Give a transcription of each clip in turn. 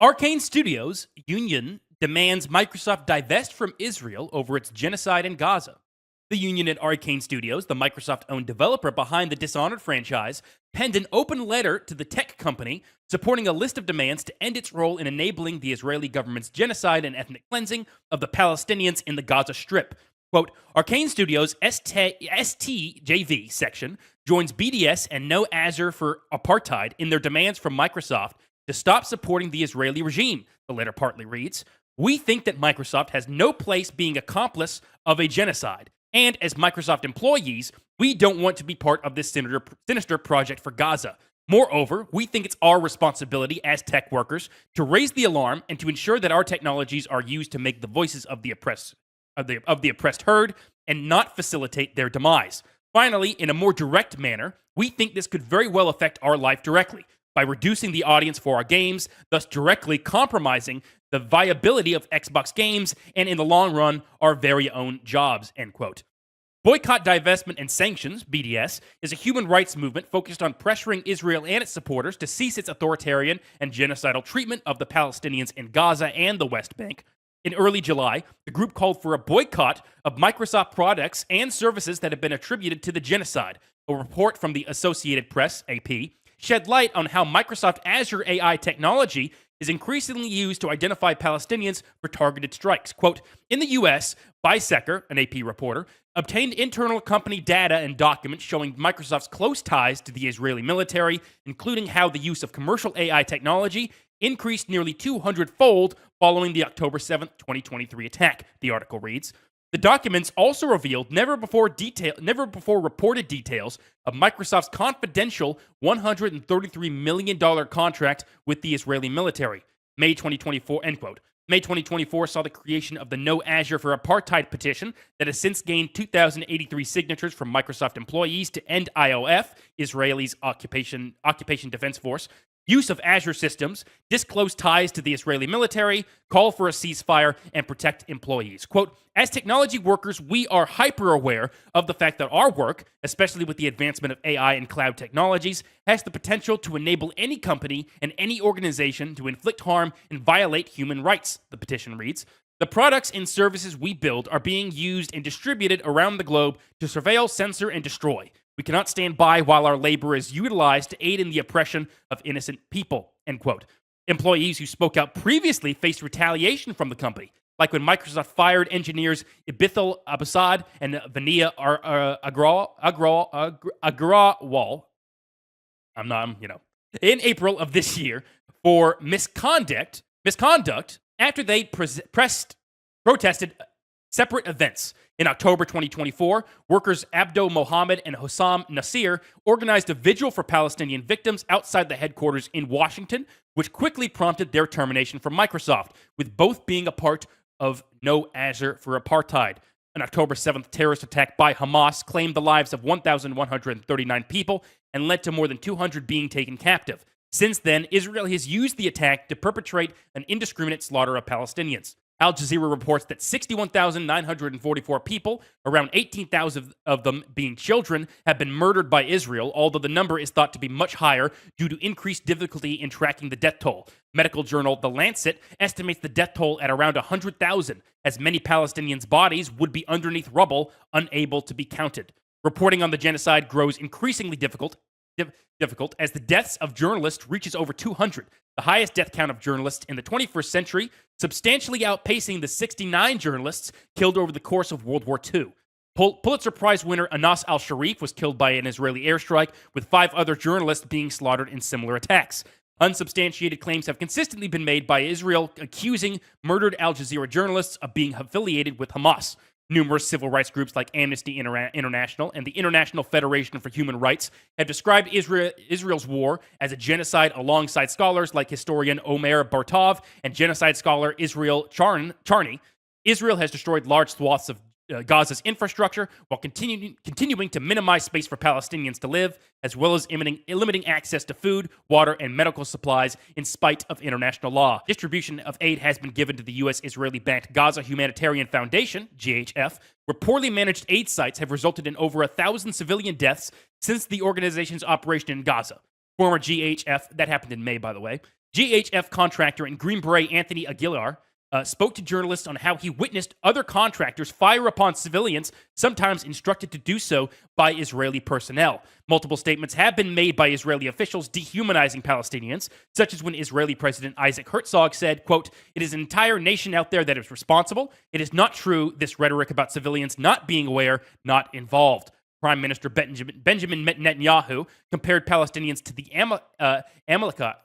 Arkane Studios union demands Microsoft divest from Israel over its genocide in Gaza. The union at Arkane Studios, the Microsoft-owned developer behind the Dishonored franchise, penned an open letter to the tech company supporting a list of demands to end its role in enabling the Israeli government's genocide and ethnic cleansing of the Palestinians in the Gaza Strip. Quote, Arkane Studios' STJV section joins BDS and No Azure for Apartheid in their demands from Microsoft to stop supporting the Israeli regime, the letter partly reads. We think that Microsoft has no place being accomplice of a genocide. And as Microsoft employees, we don't want to be part of this sinister project for Gaza. Moreover, we think it's our responsibility as tech workers to raise the alarm and to ensure that our technologies are used to make the voices of the oppressed heard and not facilitate their demise. Finally, in a more direct manner, we think this could very well affect our life directly by reducing the audience for our games, thus directly compromising the viability of Xbox games and, in the long run, our very own jobs, end quote. Boycott, Divestment, and Sanctions, BDS, is a human rights movement focused on pressuring Israel and its supporters to cease its authoritarian and genocidal treatment of the Palestinians in Gaza and the West Bank. In early July, the group called for a boycott of Microsoft products and services that have been attributed to the genocide. A report from the Associated Press, AP, shed light on how Microsoft Azure AI technology is increasingly used to identify Palestinians for targeted strikes. Quote, in the U.S., Bisecker, an AP reporter, obtained internal company data and documents showing Microsoft's close ties to the Israeli military, including how the use of commercial AI technology increased nearly 200-fold following the October 7th, 2023 attack, the article reads. The documents also revealed never before reported details of Microsoft's confidential $133 million contract with the Israeli military. May 2024, end quote. May 2024 saw the creation of the No Azure for Apartheid petition that has since gained 2,083 signatures from Microsoft employees to end IOF, Israel's occupation defense force, use of Azure systems, disclose ties to the Israeli military, call for a ceasefire, and protect employees. Quote, as technology workers, we are hyper-aware of the fact that our work, especially with the advancement of AI and cloud technologies, has the potential to enable any company and any organization to inflict harm and violate human rights, the petition reads. The products and services we build are being used and distributed around the globe to surveil, censor, and destroy. We cannot stand by while our labor is utilized to aid in the oppression of innocent people, end quote. Employees who spoke out previously faced retaliation from the company, like when Microsoft fired engineers Ibithal Abbasad and Vania Agrawal, in April of this year for misconduct after they protested separate events. In October 2024, workers Abdo Mohammed and Hossam Nasir organized a vigil for Palestinian victims outside the headquarters in Washington, which quickly prompted their termination from Microsoft, with both being a part of No Azure for Apartheid. An October 7th terrorist attack by Hamas claimed the lives of 1,139 people and led to more than 200 being taken captive. Since then, Israel has used the attack to perpetrate an indiscriminate slaughter of Palestinians. Al Jazeera reports that 61,944 people, around 18,000 of them being children, have been murdered by Israel, although the number is thought to be much higher due to increased difficulty in tracking the death toll. Medical journal The Lancet estimates the death toll at around 100,000, as many Palestinians' bodies would be underneath rubble, unable to be counted. Reporting on the genocide grows increasingly difficult as the deaths of journalists reaches over 200, the highest death count of journalists in the 21st century, substantially outpacing the 69 journalists killed over the course of World War II. Pulitzer Prize winner Anas al-Sharif was killed by an Israeli airstrike, with 5 other journalists being slaughtered in similar attacks. Unsubstantiated claims have consistently been made by Israel accusing murdered Al Jazeera journalists of being affiliated with Hamas. Numerous civil rights groups like Amnesty International and the International Federation for Human Rights have described Israel's war as a genocide alongside scholars like historian Omer Bartov and genocide scholar Israel Charny. Israel has destroyed large swaths of Gaza's infrastructure while continuing to minimize space for Palestinians to live, as well as limiting access to food, water, and medical supplies in spite of international law. Distribution of aid has been given to the U.S. Israeli-backed Gaza Humanitarian Foundation, GHF, where poorly managed aid sites have resulted in over 1,000 civilian deaths since the organization's operation in Gaza. Former GHF, that happened in May, by the way, GHF contractor in Green Beret Anthony Aguilar spoke to journalists on how he witnessed other contractors fire upon civilians, sometimes instructed to do so by Israeli personnel. Multiple statements have been made by Israeli officials dehumanizing Palestinians, such as when Israeli President Isaac Herzog said, quote, "It is an entire nation out there that is responsible. It is not true, this rhetoric about civilians not being aware, not involved." Prime Minister Benjamin Netanyahu compared Palestinians to the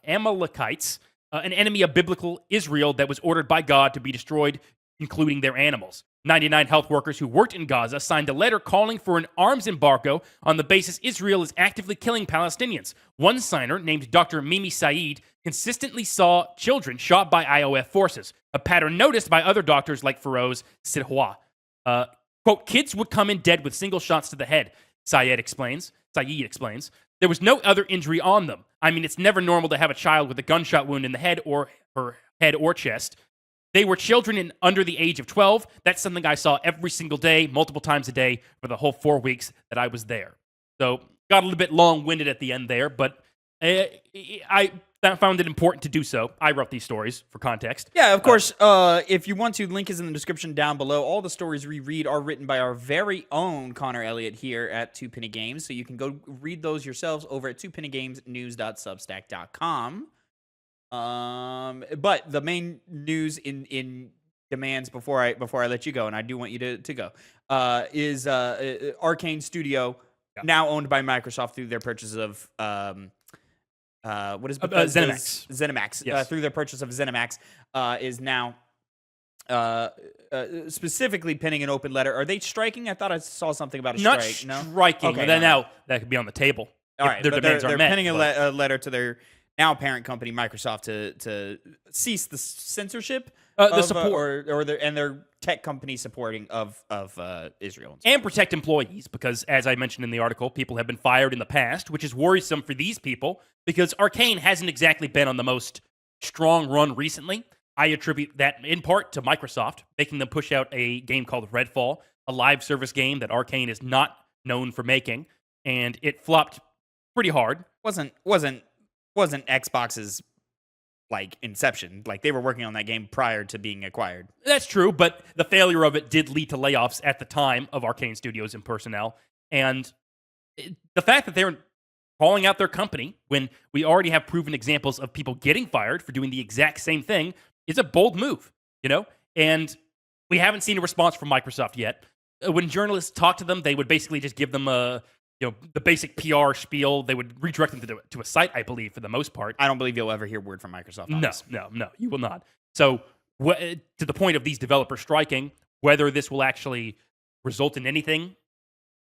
Amalekites, an enemy of biblical Israel that was ordered by God to be destroyed, including their animals. 99 health workers who worked in Gaza signed a letter calling for an arms embargo on the basis Israel is actively killing Palestinians. One signer, named Dr. Mimi Saeed, consistently saw children shot by IOF forces, a pattern noticed by other doctors like Feroz Sidhwa. Quote, "Kids would come in dead with single shots to the head," Saeed explains. "There was no other injury on them. I mean, it's never normal to have a child with a gunshot wound in the head or her head or chest. They were children under the age of 12. That's something I saw every single day, multiple times a day, for the whole 4 weeks that I was there." So, got a little bit long-winded at the end there, but I found it important to do so. I wrote these stories for context. Yeah, of course. If you want to, link is in the description down below. All the stories we read are written by our very own Connor Elliott here at TwoPennyGames, so you can go read those yourselves over at TwoPennyGamesNews.substack.com. But the main news in demands before I let you go, and I do want you to go, is Arkane Studio, now owned by Microsoft through their purchase of what is ZeniMax. ZeniMax. Yes. Through their purchase of ZeniMax, is now specifically penning an open letter. Are they striking? I thought I saw something about a Not strike. No? striking, Okay, but no. now that could be on the table. All right, their but demands they're are met. penning a letter to their now parent company Microsoft to cease the censorship, the support, or their tech company supporting of Israel and protect employees, because as I mentioned in the article, people have been fired in the past, which is worrisome for these people because Arkane hasn't exactly been on the most strong run recently. I attribute that in part to Microsoft making them push out a game called Redfall, a live service game that Arkane is not known for making, and it flopped pretty hard. Wasn't Xbox's like inception. Like, they were working on that game prior to being acquired. That's true, but the failure of it did lead to layoffs at the time of Arkane Studios and personnel. And the fact that they're calling out their company when we already have proven examples of people getting fired for doing the exact same thing is a bold move, you know? And we haven't seen a response from Microsoft yet. When journalists talk to them, they would basically just give them the basic PR spiel. They would redirect them to a site, I believe, for the most part. I don't believe you'll ever hear word from Microsoft on this. No, you will not. So, to the point of these developers striking, whether this will actually result in anything,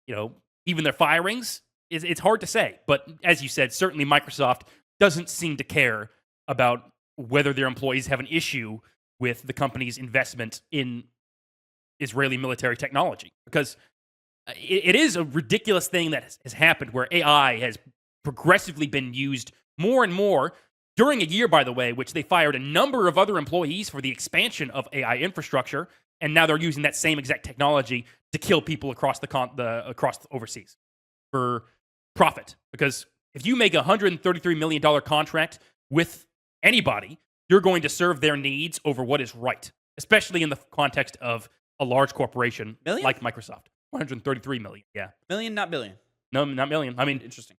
even their firings, it's hard to say. But as you said, certainly Microsoft doesn't seem to care about whether their employees have an issue with the company's investment in Israeli military technology, because it is a ridiculous thing that has happened where AI has progressively been used more and more during a year, by the way, which they fired a number of other employees for the expansion of AI infrastructure, and now they're using that same exact technology to kill people across across overseas for profit. Because if you make a $133 million contract with anybody, you're going to serve their needs over what is right, especially in the context of a large corporation like Microsoft. 133 million, yeah. Million, not billion. No, not million. I mean, interesting.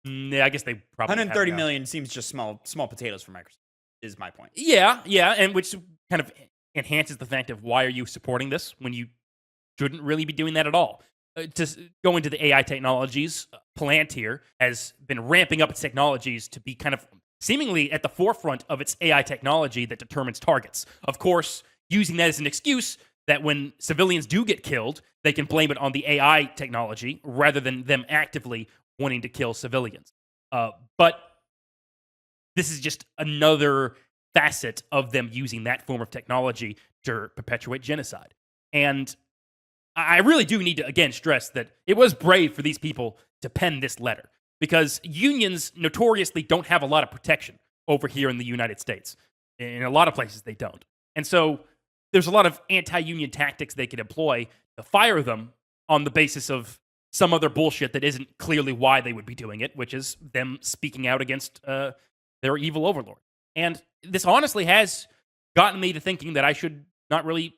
Yeah, I guess they probably 130 million seems just small potatoes for Microsoft, is my point. Yeah, and which kind of enhances the fact of why are you supporting this when you shouldn't really be doing that at all. To go into the AI technologies, Palantir has been ramping up its technologies to be kind of seemingly at the forefront of its AI technology that determines targets. Of course, using that as an excuse that when civilians do get killed, they can blame it on the AI technology rather than them actively wanting to kill civilians. But this is just another facet of them using that form of technology to perpetuate genocide. And I really do need to, again, stress that it was brave for these people to pen this letter, because unions notoriously don't have a lot of protection over here in the United States. In a lot of places, they don't. And so there's a lot of anti-union tactics they could employ to fire them on the basis of some other bullshit that isn't clearly why they would be doing it, which is them speaking out against their evil overlord. And this honestly has gotten me to thinking that I should not really,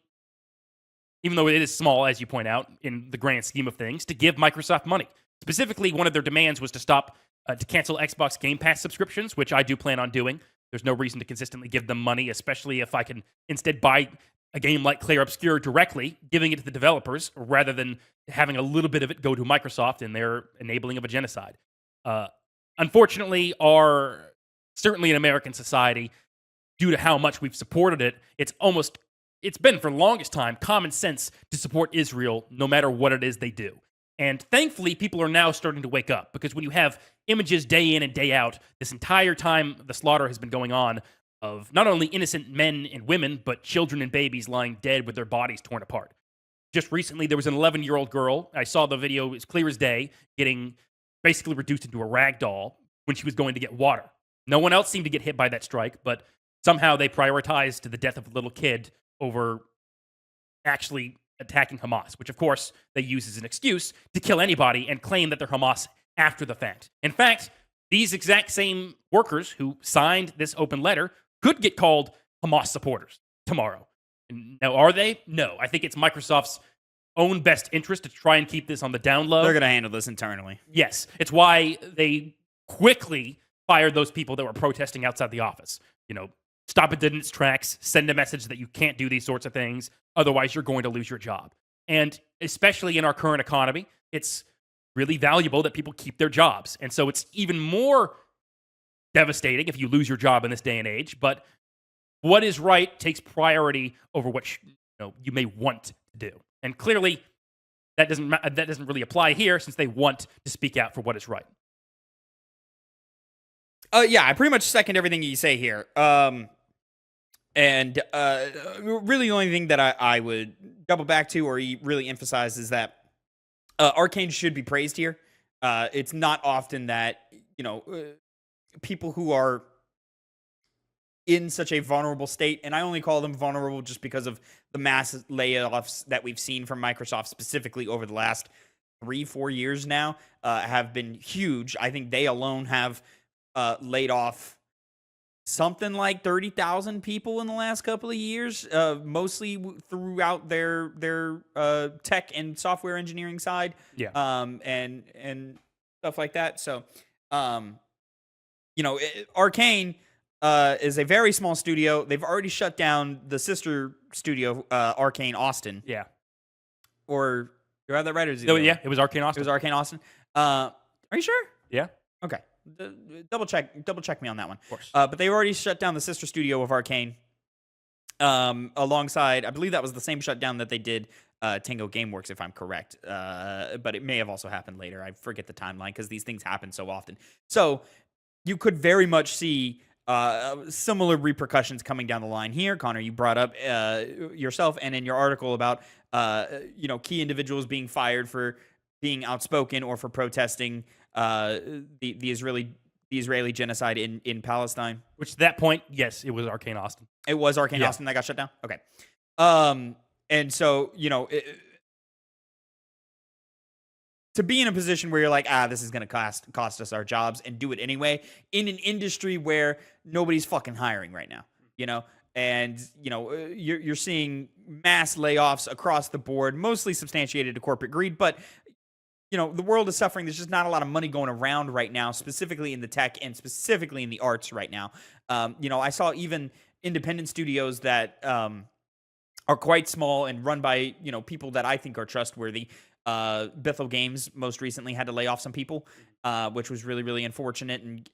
even though it is small, as you point out, in the grand scheme of things, to give Microsoft money. Specifically, one of their demands was to cancel Xbox Game Pass subscriptions, which I do plan on doing. There's no reason to consistently give them money, especially if I can instead buy a game like Clair Obscur directly, giving it to the developers, rather than having a little bit of it go to Microsoft and their enabling of a genocide. Unfortunately, certainly in American society, due to how much we've supported it, it's been for the longest time common sense to support Israel no matter what it is they do. And thankfully, people are now starting to wake up, because when you have images day in and day out, this entire time the slaughter has been going on, of not only innocent men and women, but children and babies lying dead with their bodies torn apart. Just recently, there was an 11-year-old girl. I saw the video, as clear as day, getting basically reduced into a rag doll when she was going to get water. No one else seemed to get hit by that strike, but somehow they prioritized the death of a little kid over actually attacking Hamas, which of course they use as an excuse to kill anybody and claim that they're Hamas after the fact. In fact, these exact same workers who signed this open letter could get called Hamas supporters tomorrow. Now, are they? No. I think it's Microsoft's own best interest to try and keep this on the down low. They're going to handle this internally. Yes. It's why they quickly fired those people that were protesting outside the office. Stop it dead in its tracks, send a message that you can't do these sorts of things, otherwise you're going to lose your job. And especially in our current economy, it's really valuable that people keep their jobs. And so it's even more devastating if you lose your job in this day and age, but what is right takes priority over what you may want to do. And clearly, that doesn't really apply here, since they want to speak out for what is right. Yeah, I pretty much second everything you say here. And really the only thing that I would double back to or really emphasize is that Arkane should be praised here. It's not often that, people who are in such a vulnerable state, and I only call them vulnerable just because of the mass layoffs that we've seen from Microsoft specifically over the last 3-4 years now, have been huge. I think they alone have laid off something like 30,000 people in the last couple of years, mostly throughout their tech and software engineering side, and stuff like that. So, Arkane is a very small studio. They've already shut down the sister studio, Arkane Austin. Yeah. Or do I have that right? Or is it it was Arkane Austin. It was Arkane Austin. Are you sure? Yeah. Okay. Double check me on that one. Of course. But they already shut down the sister studio of Arkane, alongside, I believe that was the same shutdown that they did Tango Gameworks, if I'm correct. But it may have also happened later. I forget the timeline because these things happen so often. So you could very much see similar repercussions coming down the line here. Connor, you brought up yourself and in your article about key individuals being fired for being outspoken or for protesting the Israeli genocide in Palestine. Which at that point, yes, it was Arkane Austin. It was Arkane Austin that got shut down? Okay. And so, to be in a position where you're like, this is going to cost us our jobs, and do it anyway in an industry where nobody's fucking hiring right now, and you're seeing mass layoffs across the board, mostly substantiated to corporate greed, but the world is suffering. There's just not a lot of money going around right now, specifically in the tech and specifically in the arts right now. I saw even independent studios that are quite small and run by people that I think are trustworthy. Bethel Games most recently had to lay off some people, which was really, really unfortunate, and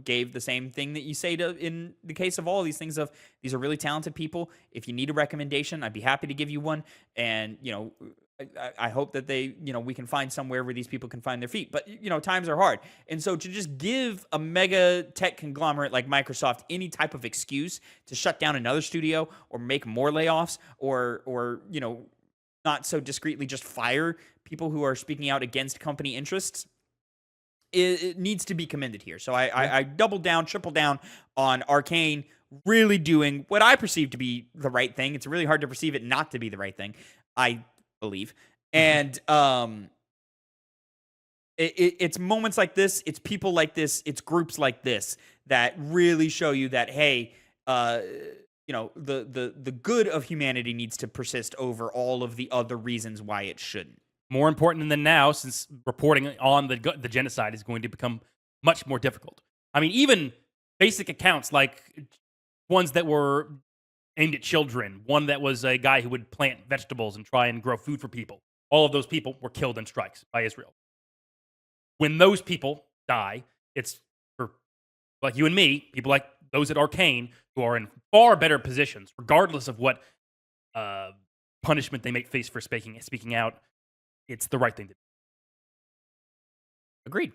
gave the same thing that you say in the case of all these things of these are really talented people. If you need a recommendation, I'd be happy to give you one, and I hope that we can find somewhere where these people can find their feet. But times are hard, and so to just give a mega tech conglomerate like Microsoft any type of excuse to shut down another studio or make more layoffs or not so discreetly just fire people who are speaking out against company interests, it needs to be commended here. So I doubled down, tripled down on Arkane really doing what I perceive to be the right thing. It's really hard to perceive it not to be the right thing, I believe. And It's moments like this, it's people like this, it's groups like this that really show you that, hey, the good of humanity needs to persist over all of the other reasons why it shouldn't. More important than now, since reporting on the genocide is going to become much more difficult. I mean, even basic accounts like ones that were aimed at children, one that was a guy who would plant vegetables and try and grow food for people. All of those people were killed in strikes by Israel. When those people die, it's for like you and me, people like those at Arkane, who are in far better positions, regardless of what punishment they may face for speaking out. It's the right thing to do. Agreed.